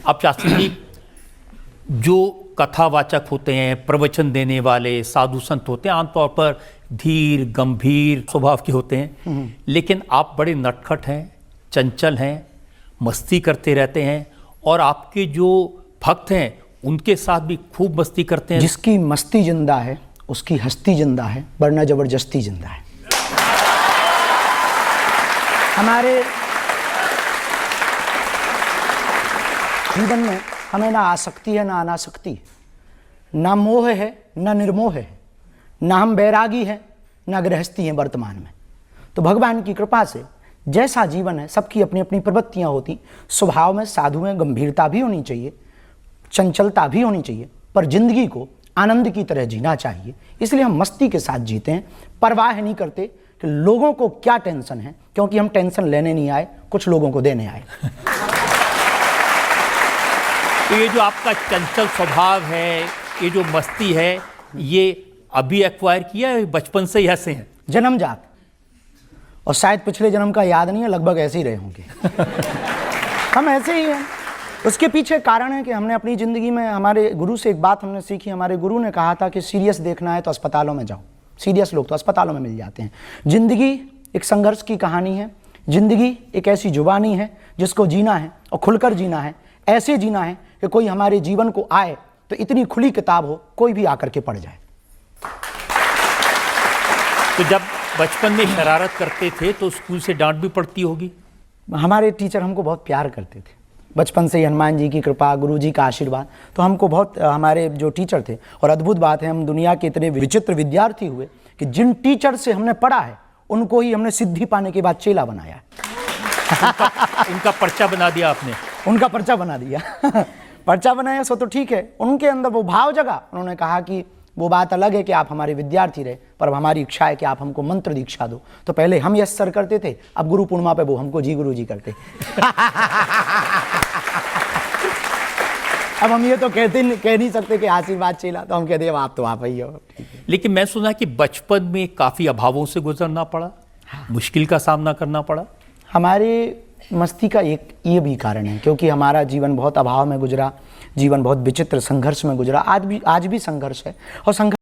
अब शास्त्री जी, जो कथावाचक होते हैं, प्रवचन देने वाले साधु संत होते हैं, आमतौर पर धीर गंभीर स्वभाव के होते हैं, लेकिन आप बड़े नटखट हैं, चंचल हैं, मस्ती करते रहते हैं, और आपके जो भक्त हैं उनके साथ भी खूब मस्ती करते हैं। जिसकी मस्ती जिंदा है उसकी हस्ती जिंदा है, वरना जबरदस्ती जिंदा है। हमारे जीवन में हमें ना आसक्ति है ना अनासक्ति है, ना मोह है ना निर्मोह है, ना हम बैरागी हैं ना गृहस्थी हैं वर्तमान में। तो भगवान की कृपा से जैसा जीवन है, सबकी अपनी अपनी प्रवृत्तियां होती। स्वभाव में साधु में गंभीरता भी होनी चाहिए, चंचलता भी होनी चाहिए, पर जिंदगी को आनंद की तरह जीना चाहिए। इसलिए हम मस्ती के साथ जीते हैं, परवाह नहीं करते कि लोगों को क्या टेंशन है, क्योंकि हम टेंशन लेने नहीं आए, कुछ लोगों को देने आए। तो ये जो आपका चंचल स्वभाव है, ये जो मस्ती है, ये अभी एक्वायर किया है, बचपन से ही ऐसे हैं? जन्मजात, और शायद पिछले जन्म का याद नहीं है, लगभग ऐसे ही रहे होंगे। हम ऐसे ही हैं। उसके पीछे कारण है कि हमने अपनी ज़िंदगी में, हमारे गुरु से एक बात हमने सीखी। हमारे गुरु ने कहा था कि सीरियस देखना है तो अस्पतालों में जाओ। सीरियस लोग तो अस्पतालों में मिल जाते हैं। ज़िंदगी एक संघर्ष की कहानी है। ज़िंदगी एक ऐसी जुबानी है जिसको जीना है और खुलकर जीना है। ऐसे जीना है कि कोई हमारे जीवन को आए तो इतनी खुली किताब हो, कोई भी आकर के पढ़ जाए। तो जब बचपन में शरारत करते थे तो स्कूल से डांट भी पड़ती होगी? हमारे टीचर हमको बहुत प्यार करते थे बचपन से ही। हनुमान जी की कृपा, गुरु जी का आशीर्वाद, तो हमको बहुत, हमारे जो टीचर थे, और अद्भुत बात है, हम दुनिया के इतने विचित्र विद्यार्थी हुए कि जिन टीचर से हमने पढ़ा है उनको ही हमने सिद्धि पाने के बाद चेला बनाया। उनका पर्चा बना दिया आपने? उनका पर्चा बना दिया। पर्चा बनाया सो तो ठीक है, उनके अंदर वो भाव जगा। उन्होंने कहा कि वो बात अलग है कि आप हमारे विद्यार्थी रहे, पर अब हमारी इच्छा है कि आप हमको मंत्र दीक्षा दो। तो पहले हम यस सर करते थे, अब गुरु पूर्णिमा पे वो हमको जी गुरु जी करते। अब हम ये तो कह नहीं सकते कि आशीर्वाद चेला, तो हम कहते हैं आप तो आप ही हो। लेकिन मैं सुना कि बचपन में काफ़ी अभावों से गुजरना पड़ा, मुश्किल का सामना करना पड़ा। हमारे मस्ती का एक ये भी कारण है, क्योंकि हमारा जीवन बहुत अभाव में गुजरा, जीवन बहुत विचित्र संघर्ष में गुजरा। आज भी संघर्ष है, और संघर्ष